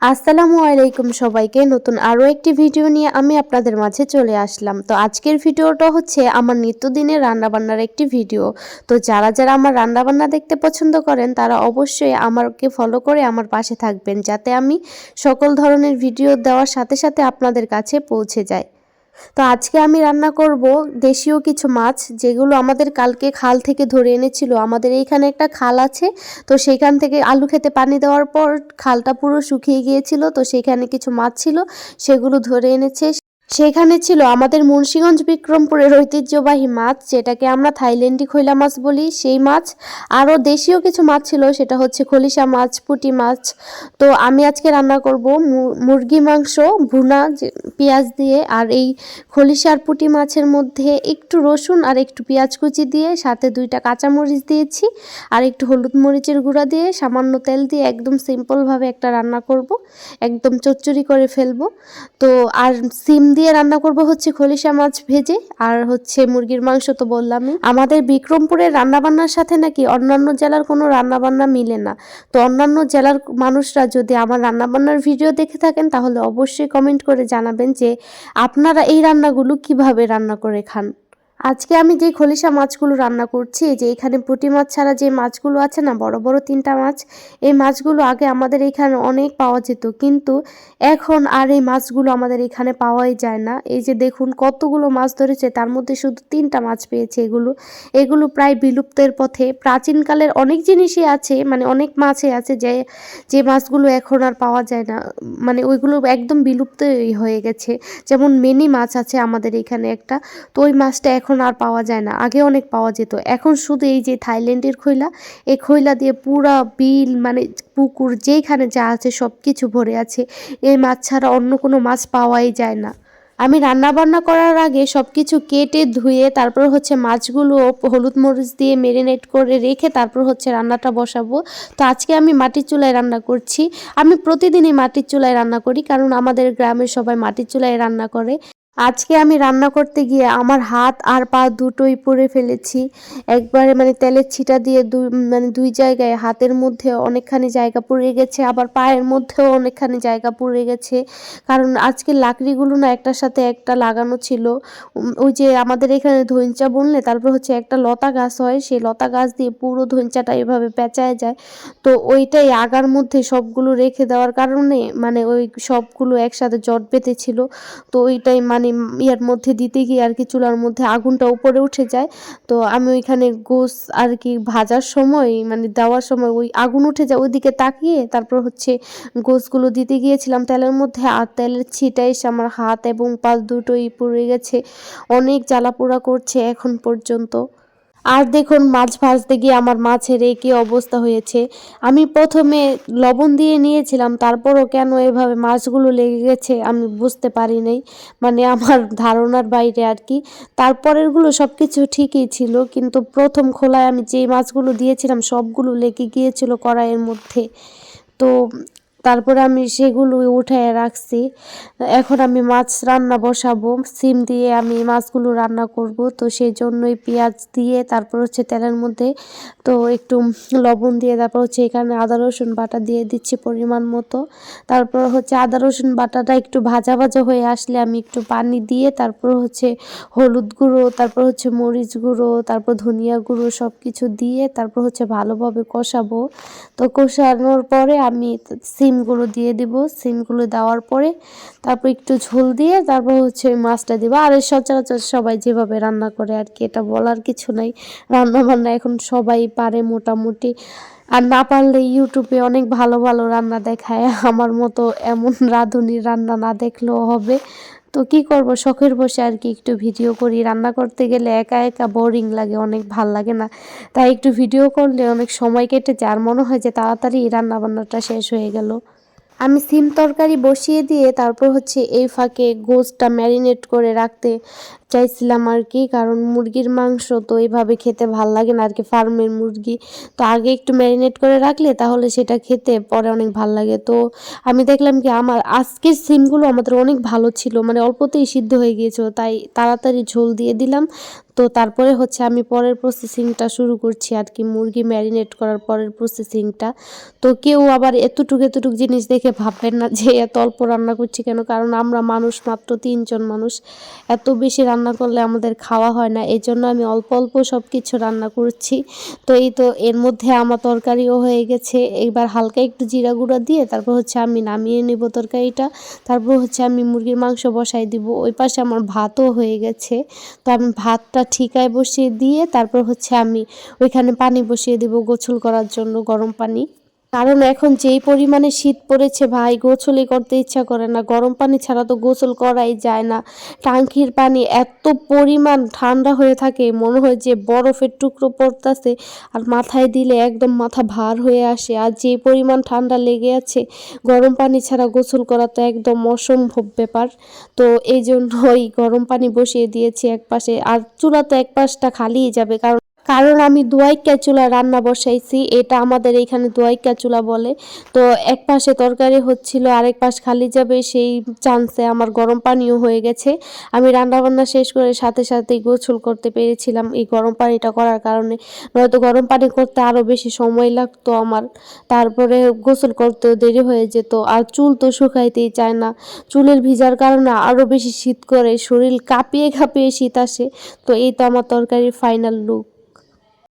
আসসালামু আলাইকুম সবাইকে। নতুন আরও একটি ভিডিও নিয়ে আমি আপনাদের মাঝে চলে আসলাম। তো আজকের ভিডিওটা হচ্ছে আমার নিত্যদিনের রান্নাবান্নার একটি ভিডিও। তো যারা আমার রান্নাবান্না দেখতে পছন্দ করেন তারা অবশ্যই আমাকে ফলো করে আমার পাশে থাকবেন, যাতে আমি সকল ধরনের ভিডিও দেওয়ার সাথে সাথে আপনাদের কাছে পৌঁছে যায়। তো আজকে আমি রান্না করব দেশীয় কিছু মাছ, যেগুলো আমাদের কালকে খাল থেকে ধরে এনেছিল। আমাদের এইখানে একটা খাল আছে, তো সেইখান থেকে আলু খেতে পানি দেওয়ার পর খালটা পুরো শুকিয়ে গিয়েছিল। তো সেইখানে কিছু মাছ ছিল, সেগুলো ধরে এনেছে। সেখানে ছিল আমাদের মুন্সিগঞ্জ বিক্রমপুরের ঐতিহ্যবাহী মাছ, যেটাকে আমরা থাইল্যান্ডি খৈলা মাছ বলি, সেই মাছ। আরও দেশীয় কিছু মাছ ছিল, সেটা হচ্ছে খলিশা মাছ, পুঁটি মাছ। তো আমি আজকে রান্না করব মুরগি মাংস ভুনা পেঁয়াজ দিয়ে। আর এই খলিশা আর পুঁটি মাছের মধ্যে একটু রসুন আর একটু পেঁয়াজ কুচি দিয়ে, সাথে 2টা কাঁচামরিচ দিয়েছি, আর একটু হলুদ মরিচের গুঁড়া দিয়ে, সামান্য তেল দিয়ে একদম সিম্পলভাবে একটা রান্না করব, একদম চচ্চড়ি করে ফেলবো। তো আর সিম দিয়ে রান্না করব হচ্ছে খলিশা মাছ ভেজে, আর হচ্ছে মুরগির মাংস তো বললামই। আমাদের বিক্রমপুরের রান্নাবান্নার সাথে নাকি অন্যান্য জেলার কোনো রান্নাবান্না মিলে না। তো অন্যান্য জেলার মানুষরা যদি আমার রান্নাবান্নার ভিডিও দেখে থাকেন, তাহলে অবশ্যই কমেন্ট করে জানাবেন যে আপনারা এই রান্নাগুলো কিভাবে রান্না করে খান। আজকে আমি যে খলিশা মাছগুলো রান্না করছি, যে এখানে পুঁটি মাছ ছাড়া যে মাছগুলো আছে না, বড় বড় 3টা মাছ, এই মাছগুলো আগে আমাদের এখানে অনেক পাওয়া যেত, কিন্তু এখন আর এই মাছগুলো আমাদের এখানে পাওয়াই যায় না। এই যে দেখুন কতগুলো মাছ ধরেছে, তার মধ্যে শুধু 3টা মাছ পেয়েছে। এগুলো প্রায় বিলুপ্তের পথে। প্রাচীনকালের অনেক জিনিসই আছে, মানে অনেক মাছই আছে যে যে মাছগুলো এখন আর পাওয়া যায় না, মানে ওইগুলো একদম বিলুপ্তই হয়ে গেছে। যেমন মিনি মাছ আছে আমাদের এখানে একটা, তো ওই মাছটা এখন আর পাওয়া যায় না। আগে অনেক পাওয়া যেত, এখন শুধু এই যে থাইল্যান্ডের খৈলা, এই খৈলা দিয়ে পুরা বিল, মানে পুকুর যেইখানে যা আছে সব কিছু ভরে আছে। এই মাছ ছাড়া অন্য কোনো মাছ পাওয়াই যায় না। আমি রান্না বান্না করার আগে সব কিছু কেটে ধুয়ে তারপর হচ্ছে মাছগুলো হলুদ মরিচ দিয়ে মেরিনেট করে রেখে তারপর হচ্ছে রান্নাটা বসাবো। তো আজকে আমি মাটির চুলায় রান্না করছি। আমি প্রতিদিনই মাটির চুলায় রান্না করি, কারণ আমাদের গ্রামের সবাই মাটির চুলায় রান্না করে। আজকে আমি রান্না করতে গিয়ে আমার হাত আর পা দুটোই পুড়ে ফেলেছি একবারে, মানে তেলের ছিটা দিয়ে মানে 2 জায়গায়, হাতের মধ্যে অনেকখানি জায়গা পুড়ে গেছে, আবার পায়ের মধ্যেও অনেকখানি জায়গা পুড়ে গেছে। কারণ আজকে লাকড়িগুলো না একটার সাথে একটা লাগানো ছিল। ওই যে আমাদের এখানে ধইঞ্চা বুনলে তারপর হচ্ছে একটা লতা গাছ হয়, সেই লতা গাছ দিয়ে পুরো ধইঞ্চাটা এভাবে পেঁচায় যায়। তো ওইটাই আগার মধ্যে সবগুলো রেখে দেওয়ার কারণে মানে ওই সবগুলো একসাথে জট বেঁধেছিল। তো ওইটাই মানে ইয়ার মধ্যে দিতে গিয়ে আর কি চুলার মধ্যে আগুনটা উপরে উঠে যায়। তো আমি ওইখানে গোস আর কি ভাজার সময়, মানে দেওয়ার সময় ওই আগুন উঠে যায়, ওইদিকে তাকিয়ে তারপর হচ্ছে গোসগুলো দিতে গিয়েছিলাম তেলের মধ্যে, আর তেলের ছিটায় এসে আমার হাত এবং পা দুটোই পুড়ে গেছে। অনেক জ্বালা পোড়া করছে এখন পর্যন্ত। আর দেখুন মাছ ভাজতে গিয়ে আমার মাছের এই কী অবস্থা হয়েছে। আমি প্রথমে লবণ দিয়ে নিয়েছিলাম, তারপরও কেন এভাবে মাছগুলো লেগে গেছে আমি বুঝতে পারি নাই, মানে আমার ধারণার বাইরে আর কি। তারপরেরগুলো সব কিছু ঠিকই ছিল, কিন্তু প্রথম খোলায় আমি যে মাছগুলো দিয়েছিলাম সবগুলো লেগে গিয়েছিল কড়াইয়ের মধ্যে। তো তারপরে আমি সেগুলো উঠায় রাখছি। এখন আমি মাছ রান্না বসাবো, সিম দিয়ে আমি মাছগুলো রান্না করব। তো সেই জন্যই পেঁয়াজ দিয়ে তারপর হচ্ছে তেলের মধ্যে তো একটু লবণ দিয়ে তারপর হচ্ছে এখানে আদা রসুন বাটা দিয়ে দিচ্ছি পরিমাণ মতো। তারপর হচ্ছে আদা রসুন বাটাটা একটু ভাজা ভাজা হয়ে আসলে আমি একটু পানি দিয়ে তারপর হচ্ছে হলুদ গুঁড়ো, তারপর হচ্ছে মরিচ গুঁড়ো, তারপর ধনিয়া গুঁড়ো সব কিছু দিয়ে তারপর হচ্ছে ভালোভাবে কষাবো। তো কষানোর পরে আমি সিমগুলো দিয়ে দিব। সিমগুলো দেওয়ার পরে তারপর একটু ঝোল দিয়ে তারপর হচ্ছে ওই মাছটা দিব। আর সচরাচর সবাই যেভাবে রান্না করে আর কি, এটা বলার কিছু নাই। রান্না বান্না এখন সবাই পারে মোটামুটি, আর না পারলে ইউটিউবে অনেক ভালো ভালো রান্না দেখায়। আমার মতো এমন রাঁধুনির রান্না না দেখলেও হবে। তো কি করব, শখের বসে আর কি একটু ভিডিও করি। রান্না করতে গেলে একা একা বোরিং লাগে, অনেক ভাল লাগে না। তাই একটু ভিডিও করলে অনেক সময় কেটে যায়, আর মনে হয় যে তাড়াতাড়ি রান্না বান্নাটা শেষ হয়ে গেল। আমি সিম তরকারি বসিয়ে দিয়ে তারপর হচ্ছে এই ফাঁকে গোশটা ম্যারিনেট করে রাখতে চাইছিলাম আর কি, কারণ মুরগির মাংস তো এইভাবে খেতে ভাল লাগে না আর কি, ফার্মের মুরগি তো আগে একটু ম্যারিনেট করে রাখলে তাহলে সেটা খেতে পরে অনেক ভাল লাগে। তো আমি দেখলাম কি আমার আজকের সিমগুলো আমাদের অনেক ভালো ছিল, মানে অল্পতেই সিদ্ধ হয়ে গিয়েছিল, তাই তাড়াতাড়ি ঝোল দিয়ে দিলাম। তো তারপরে হচ্ছে আমি পরের প্রসেসিংটা শুরু করছি আর কি, মুরগি ম্যারিনেট করার পরের প্রসেসিংটা। তো কেউ আবার এতটুক জিনিস দেখে ভাববেন না যে এত অল্প রান্না করছি কেন, কারণ আমরা মানুষ মাত্র 3 জন মানুষ, এত বেশি রান্না করলে আমাদের খাওয়া হয় না, এই জন্য আমি অল্প অল্প সব কিছু রান্না করছি। তো এই তো এর মধ্যে আমার তরকারিও হয়ে গেছে, এবার হালকা একটু জিরা গুঁড়া দিয়ে তারপর হচ্ছে আমি নামিয়ে নিব তরকারিটা। তারপর হচ্ছে আমি মুরগির মাংস বসাই দিব, ওই পাশে আমার ভাতও হয়ে গেছে। তো আমি ভাতটা ঠিকায় বসিয়ে দিয়ে তারপর হচ্ছে আমি ওইখানে পানি বসিয়ে দিব গোসল করার জন্য, গরম পানি। কারণ এখন যেই পরিমাণে শীত পড়েছে ভাই, গোসলই করতে ইচ্ছা করে না, গরম পানি ছাড়া তো গোসল করাই যায় না। টাঙ্কির পানি এত পরিমাণ ঠান্ডা হয়ে থাকে, মনে হয় যে বরফের টুকরো পড়তাছে, আর মাথায় দিলে একদম মাথা ভার হয়ে আসে। আর যে পরিমাণ ঠান্ডা লেগে আছে, গরম পানি ছাড়া গোসল করা তো একদম অসম্ভব ব্যাপার। তো এই জন্যই গরম পানি বসিয়ে দিয়েছি এক পাশে, আর চুলা তো এক পাশটা খালিই যাবে, কারণ কারণ আমি দোয়াইক্কা চুলায় রান্না বসাইছি, এটা আমাদের এইখানে দোয়াইক্কা চুলা বলে। তো এক পাশে তরকারি হচ্ছিল, আরেক পাশ খালি যাবে, সেই চান্সে আমার গরম পানিও হয়ে গেছে। আমি রান্নাবান্না শেষ করে সাথে সাথেই গোসল করতে পেরেছিলাম এই গরম পানিটা করার কারণে, নয়তো গরম পানি করতে আরও বেশি সময় লাগতো আমার। তারপরে গোসল করতেও দেরি হয়ে যেত, আর চুল তো শুকাইতেই চায় না, চুলের ভিজার কারণে আরও বেশি শীত করে, শরীর কাঁপিয়ে কাঁপিয়ে শীত আসে। তো এই তো আমার তরকারির ফাইনাল লুক।